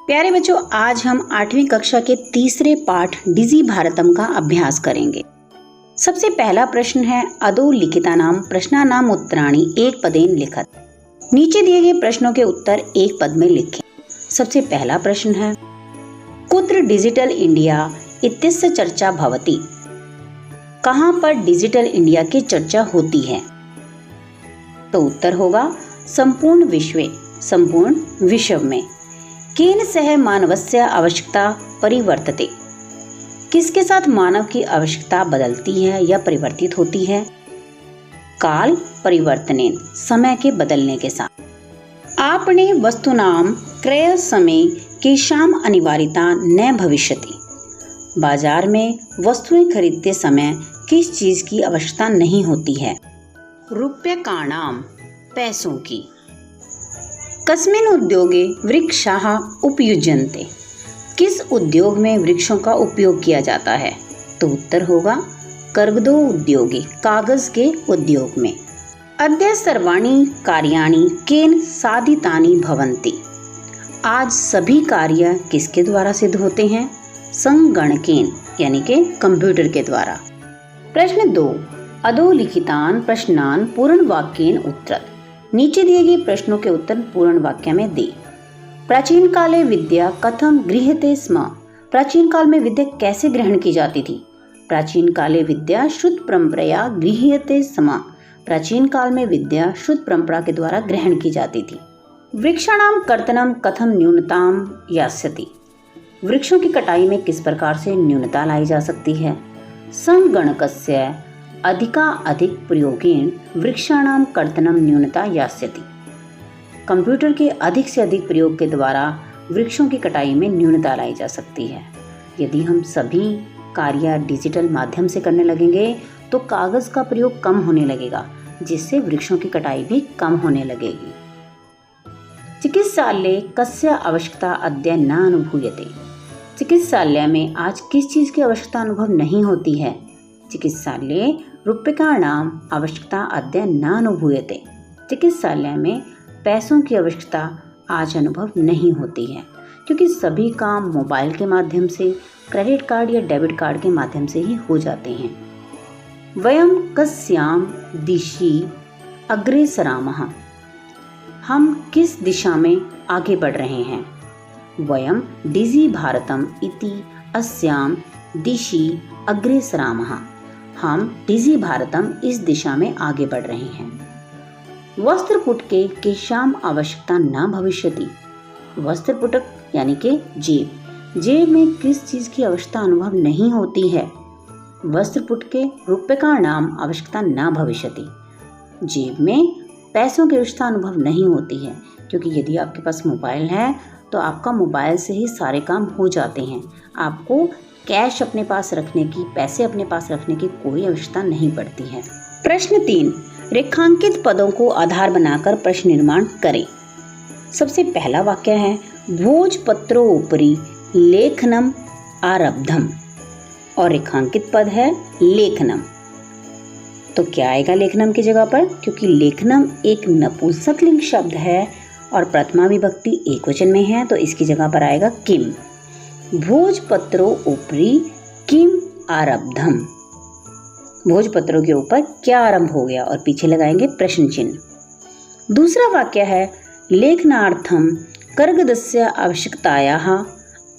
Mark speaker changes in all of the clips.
Speaker 1: प्यारे बच्चों, आज हम 8वीं कक्षा के तीसरे पाठ डिजी भारतम का अभ्यास करेंगे। सबसे पहला प्रश्न है अदो लिखितानाम प्रश्नानाम उत्तराणि एक पदेन लिखत। नीचे दिए गए प्रश्नों के उत्तर एक पद में लिखें। सबसे पहला प्रश्न है कुत्र डिजिटल इंडिया इत्यस्य चर्चा भवति। कहां पर डिजिटल इंडिया की चर्चा होती है? तो उत्तर होगा संपूर्ण विश्व में। केन सह मानवस्य आवश्यकता परिवर्तते। किसके साथ मानव की आवश्यकता बदलती है या परिवर्तित होती है? काल परिवर्तनेन, समय के बदलने के साथ। आपने वस्तुनाम क्रय समय केषाम अनिवार्यता न भविष्यति। बाजार में वस्तुएं खरीदते समय किस चीज की आवश्यकता नहीं होती है? रूप्यकाणाम, पैसों की। कस्मिन् उद्योगे वृक्षाः उपयुज्यन्ते। किस उद्योग में वृक्षों का उपयोग किया जाता है? तो उत्तर होगा कर्गदो उद्योगे, कागज के उद्योग में। अद्य सर्वाणि कार्याणि केन साधितानि भवन्ति। आज सभी कार्य किसके द्वारा सिद्ध होते हैं? संगणकेन, यानी के कंप्यूटर के द्वारा। प्रश्न 2 अधोलिखितान प्रश्नान पूर्ण वाक्येन उत्तरत। नीचे दिए गए प्रश्नों के उत्तर पूर्ण वाक्य में दे। प्राचीन काले विद्या कथम गृह्यते स्म। प्राचीन काल में विद्या कैसे ग्रहण की जाती थी? प्राचीन काले विद्या शुद्ध परंपराया गृह्यते स्म। प्राचीन काल में विद्या शुद्ध परंपरा के द्वारा ग्रहण की जाती थी। वृक्षाणाम कर्तनम कथम न्यूनताम यास्यति। वृक्षों की कटाई में किस प्रकार से न्यूनता लाई जा सकती है? संगणकस्य अधिक प्रयोगेन वृक्षाणाम कर्तनम न्यूनता यास्यति। कंप्यूटर के अधिक से अधिक प्रयोग के द्वारा वृक्षों की कटाई में न्यूनता लाई जा सकती है। यदि हम सभी कार्य डिजिटल माध्यम से करने लगेंगे तो कागज का प्रयोग कम होने लगेगा, जिससे वृक्षों की कटाई भी कम होने लगेगी। चिकित्सालय कस्य आवश्यकता अद्य न अनुभूयते। चिकित्सालय में आज किस चीज की आवश्यकता अनुभव नहीं होती है? चिकित्सालय रूप्यकाणाम आवश्यकता अद्य न अनुभूयते। चिकित्सालय में पैसों की आवश्यकता आज अनुभव नहीं होती है, क्योंकि सभी काम मोबाइल के माध्यम से, क्रेडिट कार्ड या डेबिट कार्ड के माध्यम से ही हो जाते हैं। वयम कस्याम दिशि अग्रे सरामः। हम किस दिशा में आगे बढ़ रहे हैं? वयम डिजी भारतम इति अस्याम दिशि अग्रे सरामः। हम डिजी भारतम इस दिशा में आगे बढ़ रहे हैं। वस्त्रपुटके केषाम आवश्यकता न भविष्यति। वस्त्रपुटक यानी कि जेब में किस चीज की आवश्यकता अनुभव नहीं होती है? वस्त्रपुटके रूप्यकाणाम आवश्यकता न भविष्यति। जेब में पैसों की आवश्यकता अनुभव नहीं होती है, क्योंकि यदि आपके पास मोबाइल है तो आपका मोबाइल से ही सारे काम हो जाते हैं। आपको कैश अपने पास रखने की, पैसे अपने पास रखने की कोई आवश्यकता नहीं पड़ती है। प्रश्न 3 रेखांकित पदों को आधार बनाकर प्रश्न निर्माण करें। सबसे पहला वाक्य है भोजपत्रोपरि लेखनम आरब्धम, और रेखांकित पद है लेखनम। तो क्या आएगा लेखनम की जगह पर? क्योंकि लेखनम एक नपुंसकलिंग शब्द है और प्रथमा विभक्ति एकवचन में है, तो इसकी जगह पर आएगा किम। भोजपत्रों ऊपरी किम आरब्धम। भोजपत्रों के ऊपर क्या आरंभ हो गया, और पीछे लगाएंगे प्रश्न चिन्ह। दूसरा वाक्य है लेखनार्थम कर्गदस्य आवश्यकतायाः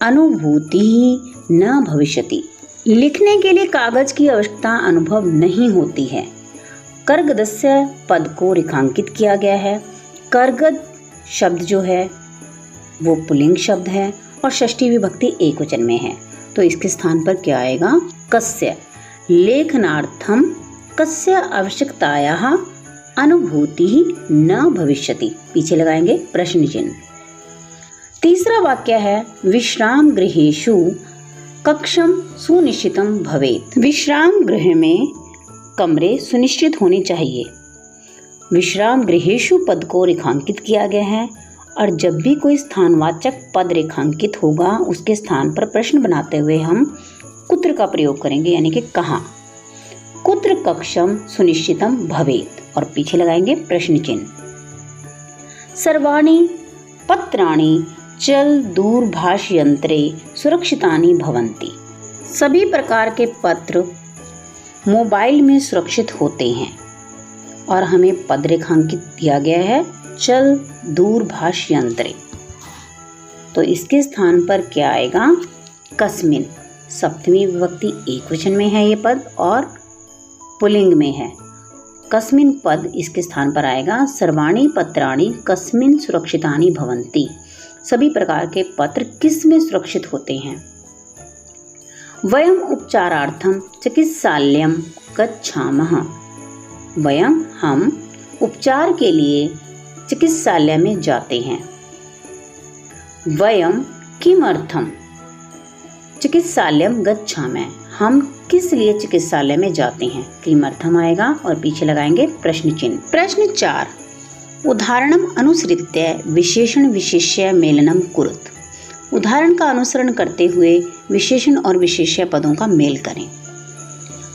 Speaker 1: अनुभूति न भविष्यति। लिखने के लिए कागज की आवश्यकता अनुभव नहीं होती है। कर्गदस्य पद को रेखांकित किया गया है। कर्गद शब्द जो है वो पुल्लिंग शब्द है और षष्ठी विभक्ति एकवचन में है, तो इसके स्थान पर क्या आएगा? कस्य। लेखनार्थम कस्य आवश्यकतायाः अनुभूति न भविष्यति, पीछे लगाएंगे प्रश्न चिन्ह। तीसरा वाक्य है विश्राम गृहेषु कक्षम सुनिश्चितम भवेत्। विश्राम गृह में कमरे सुनिश्चित होने चाहिए। विश्राम गृहेषु पद को रेखांकित किया गया है, और जब भी कोई स्थानवाचक पद रेखांकित होगा उसके स्थान पर प्रश्न बनाते हुए हम कुत्र का प्रयोग करेंगे, यानी कि कहाँ। कुत्र कक्षम सुनिश्चितम भवेत्, और पीछे लगाएंगे प्रश्न चिन्ह। सर्वाणि पत्राणि चल दूरभाष यंत्रे सुरक्षितानि भवन्ति। सभी प्रकार के पत्र मोबाइल में सुरक्षित होते हैं और हमें पद रेखांकित दिया गया है चल दूरभाष यंत्रे। तो इसके स्थान पर क्या आएगा? कस्मिन। सप्तमी विभक्ति एकवचन में है ये पद और पुल्लिंग में है। कस्मिन पद इसके स्थान पर आएगा। सर्वाणि पत्राणि कस्मिन सुरक्षितानि भवन्ति। सभी प्रकार के पत्र किस में सुरक्षित होते हैं? वयम उपचारार्थम चिकित्सालयम गच्छामः। वयम हम उपचार के लिए चिकित्सालय में जाते हैं। वयम किमर्थम चिकित्सालयम गच्छामः। हम किस लिए चिकित्सालय में जाते हैं? किमर्थम आएगा और पीछे लगाएंगे प्रश्न चिन्ह। प्रश्न 4, उदाहरणम अनुसृत्य विशेषण विशेष्य मेलनम कुरुत। उदाहरण का अनुसरण करते हुए विशेषण और विशेष्य पदों का मेल करें।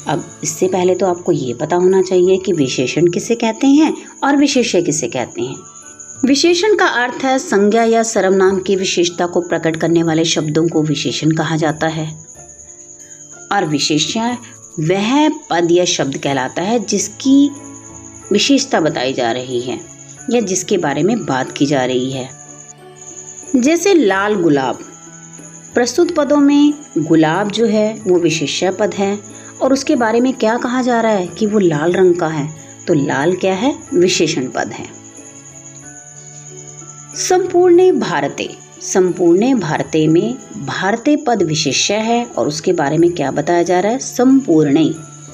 Speaker 1: अब इससे पहले तो आपको ये पता होना चाहिए कि विशेषण किसे कहते हैं और विशेष्य किसे कहते हैं। विशेषण का अर्थ है संज्ञा या सर्वनाम की विशेषता को प्रकट करने वाले शब्दों को विशेषण कहा जाता है, और विशेष्य वह पद या शब्द कहलाता है जिसकी विशेषता बताई जा रही है या जिसके बारे में बात की जा रही है। जैसे लाल गुलाब। प्रस्तुत पदों में गुलाब जो है वो विशेष्य पद है और उसके बारे में क्या कहा जा रहा है कि वो लाल रंग का है, तो लाल क्या है? विशेषण पद है। संपूर्णे भारते। संपूर्णे भारते में भारते पद विशेष्य है और उसके बारे में क्या बताया जा रहा है? संपूर्णे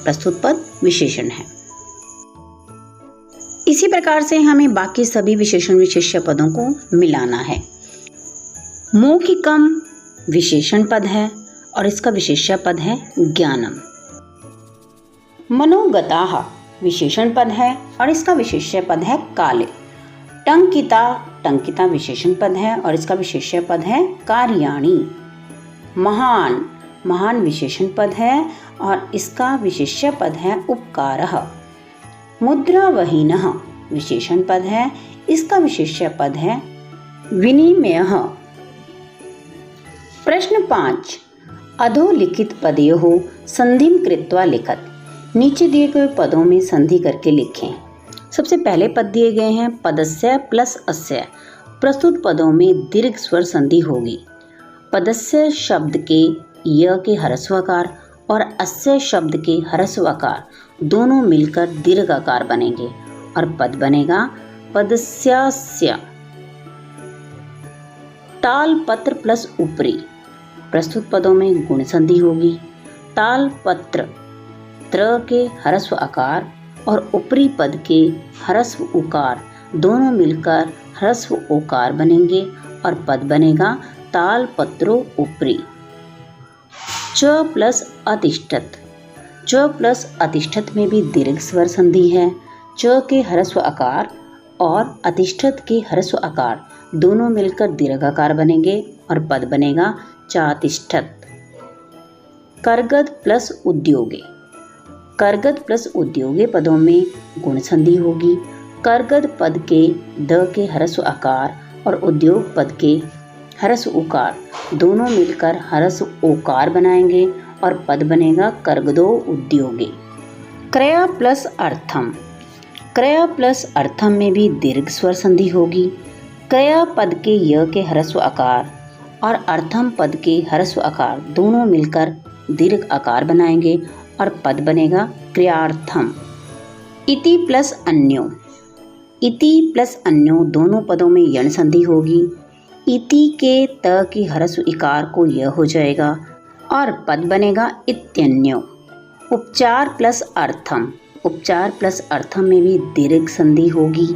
Speaker 1: प्रस्तुत पद विशेषण है। इसी प्रकार से हमें बाकी सभी विशेषण विशेष्य पदों को मिलाना है। मौखिकम विशेषण पद है और इसका विशेष्य पद है ज्ञानम। मनोगताः विशेषण पद है और इसका विशेष्य पद है काले। टंकिता टंकिता विशेषण पद है और इसका विशेष्य पद है कार्याणि। महान महान विशेषण पद है और इसका विशेष्य पद है उपकारः। मुद्रावहीनः विशेषण पद है, इसका विशेष्य पद है विनिमयः। प्रश्न 5, अधोलिखित पदयोः संधिं कृत्वा लिखत। नीचे दिए गए पदों में संधि करके लिखें। सबसे पहले पद दिए गए हैं पदस्य प्लस अस्य। प्रस्तुत पदों में दीर्घ स्वर संधि होगी। पदस्य शब्द के य के ह्रस्वकार और अस्य शब्द के ह्रस्वकार दोनों मिलकर दीर्घाकार बनेंगे और पद बनेगा पदस्यास्य। तालपत्र प्लस ऊपरी। प्रस्तुत पदों में गुण संधि होगी। तालपत्र त्र के ह्रस्व आकार और ऊपरी पद के ह्रस्व उकार दोनों मिलकर ह्रस्व ओकार बनेंगे और पद बनेगा तालपत्रो ऊपरी। च प्लस अतिष्ठत। च प्लस अतिष्ठत में भी दीर्घ स्वर संधि है। च के ह्रस्व आकार और अतिष्ठत के ह्रस्व आकार दोनों मिलकर दीर्घाकार बनेंगे और पद बनेगा चातिष्ठत। करगद प्लस उद्योगे। करगद प्लस उद्योगे पदों में गुण संधि होगी। करगद पद के द के ह्रस्व आकार और उद्योग पद के ह्रस्व उकार दोनों मिलकर ह्रस्व ओकार बनाएंगे और पद बनेगा करगदो उद्योगे। क्रय प्लस अर्थम। क्रय प्लस अर्थम में भी दीर्घ स्वर संधि होगी। क्रय पद के य के ह्रस्व आकार और अर्थम पद के ह्रस्व आकार दोनों मिलकर दीर्घ आकार बनाएंगे और पद बनेगा क्रियार्थम। इति प्लस अन्यो। इति प्लस अन्यो दोनों पदों में यण संधि होगी। इति के त की ह्रस्व इकार को य हो जाएगा और पद बनेगा इत्यन्यो। उपचार प्लस अर्थम। उपचार प्लस अर्थम में भी दीर्घ संधि होगी।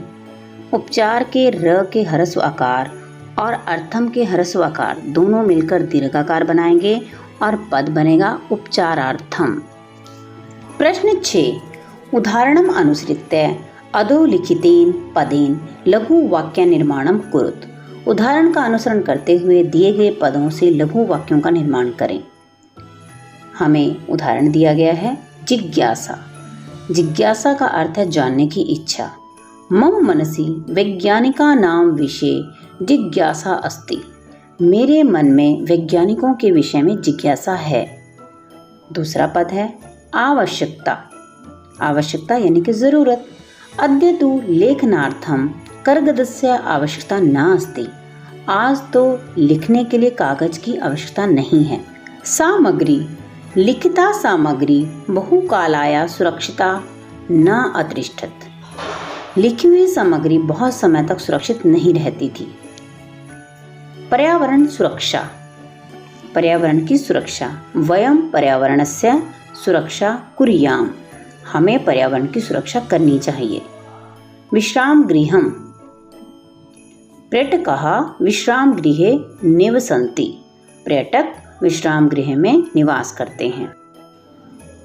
Speaker 1: उपचार के र के ह्रस्व आकार और अर्थम के ह्रस्व आकार दोनों मिलकर दीर्घाकार बनाएंगे और पद बनेगा उपचारार्थम। प्रश्न 6, उदाहरणम अनुसृत्य अधोलिखितेन पदेन लघु वाक्य निर्माणम कुरुत। उदाहरण का अनुसरण करते हुए दिए गए पदों से लघु वाक्यों का निर्माण करें। हमें उदाहरण दिया गया है जिज्ञासा। जिज्ञासा का अर्थ है जानने की इच्छा। मम मनसि वैज्ञानिकानां विषये जिज्ञासा अस्ति। मेरे मन में वैज्ञानिकों के विषय में जिज्ञासा है। दूसरा पद है आवश्यकता। आवश्यकता यानी कि जरूरत। अद्य तु लेखनार्थम कर्गदस्य आवश्यकता नास्ति। आज तो लिखने के लिए कागज की आवश्यकता नहीं है। सामग्री लिखिता सामग्री बहुकालाय सुरक्षिता न अतिष्ठत। लिखी हुई सामग्री बहुत समय तक सुरक्षित नहीं रहती थी। पर्यावरण सुरक्षा। पर्यावरण की सुरक्षा। वयम पर्यावरणस्य सुरक्षा कुर्याम। हमें पर्यावरण की सुरक्षा करनी चाहिए। विश्राम गृहम। पर्यटकः विश्राम गृहे निवसन्ति। पर्यटक विश्राम गृह में निवास करते हैं।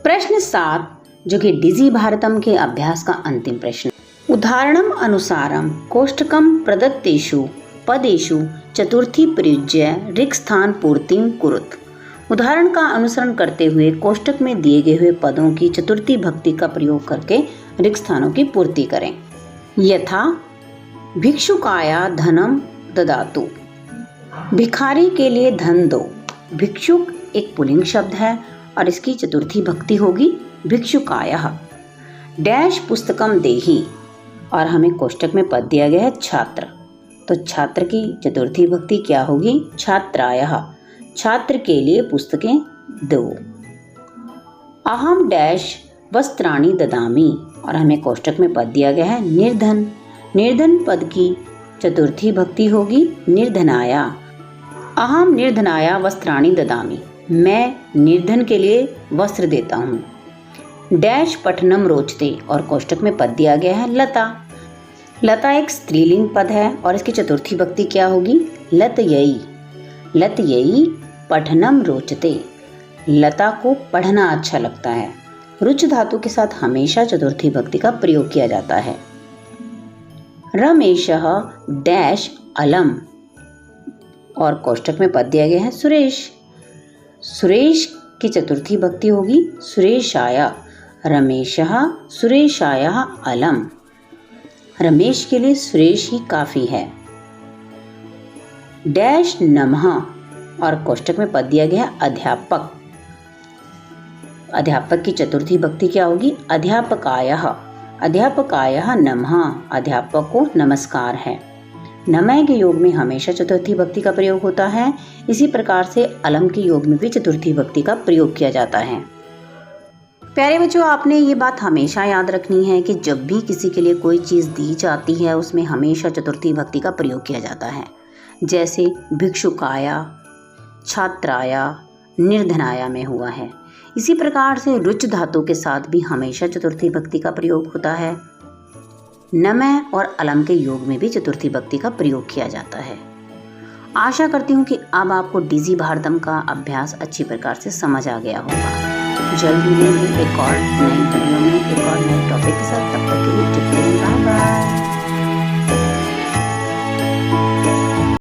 Speaker 1: प्रश्न 7 जो कि डिजी भारतम के अभ्यास का अंतिम प्रश्न। उदाहरणम अनुसारम कोष्टकम प्रदत्तेषु पदेषु चतुर्थी प्रयुज्य रिक्त स्थान पूर्तिं कुरुत। उदाहरण का अनुसरण करते हुए कोष्टक में दिए गए हुए पदों की चतुर्थी भक्ति का प्रयोग करके रिक्त स्थानों की पूर्ति करें। यथा भिक्षुकाय धनम ददातु। भिखारी के लिए धन दो। भिक्षुक एक पुल्लिंग शब्द है और इसकी चतुर्थी भक्ति होगी भिक्षुकायः। डैश पुस्तकम देहि और हमें कोष्टक में पद दिया गया है छात्र, तो छात्र की चतुर्थी भक्ति क्या होगी छात्रायः। छात्र के लिए पुस्तकें दो। अहम डैश वस्त्राणि ददामि और हमें कोष्टक में पद दिया गया है निर्धन। निर्धन पद की चतुर्थी भक्ति होगी निर्धनाया। अहम निर्धनाया वस्त्राणि ददामि। मैं निर्धन के लिए वस्त्र देता हूँ। डैश पठनम रोचते और कोष्टक में पद दिया गया है लता। लता एक स्त्रीलिंग पद है और इसकी चतुर्थी भक्ति क्या होगी लतयई। लतयई पठनम रोचते। लता को पढ़ना अच्छा लगता है। रुच धातु के साथ हमेशा चतुर्थी भक्ति का प्रयोग किया जाता है। रमेशः डैश अलम और कोष्टक में पद दिया गया है सुरेश। सुरेश की चतुर्थी भक्ति होगी सुरेशाय। रमेशः सुरेशाय अलम। रमेश के लिए सुरेश ही काफी है। डैश नमः और कोष्टक में पद दिया गया अध्यापक। अध्यापक की चतुर्थी भक्ति क्या होगी अध्यापकायः। अध्यापकायः नमः। अध्यापक को नमस्कार है। नमः के योग में हमेशा चतुर्थी भक्ति का प्रयोग होता है। इसी प्रकार से अलम के योग में भी चतुर्थी भक्ति का प्रयोग किया जाता है। प्यारे बच्चों, आपने ये बात हमेशा याद रखनी है कि जब भी किसी के लिए कोई चीज़ दी जाती है उसमें हमेशा चतुर्थी भक्ति का प्रयोग किया जाता है। जैसे भिक्षुकाया, छात्राया, निर्धनाया में हुआ है। इसी प्रकार से रुच धातु के साथ भी हमेशा चतुर्थी भक्ति का प्रयोग होता है। नमः और अलम के योग में भी चतुर्थी भक्ति का प्रयोग किया जाता है। आशा करती हूँ कि अब आपको डिजी भारतम का अभ्यास अच्छी प्रकार से समझ आ गया होगा। जल्द मिलेंगे एक और नई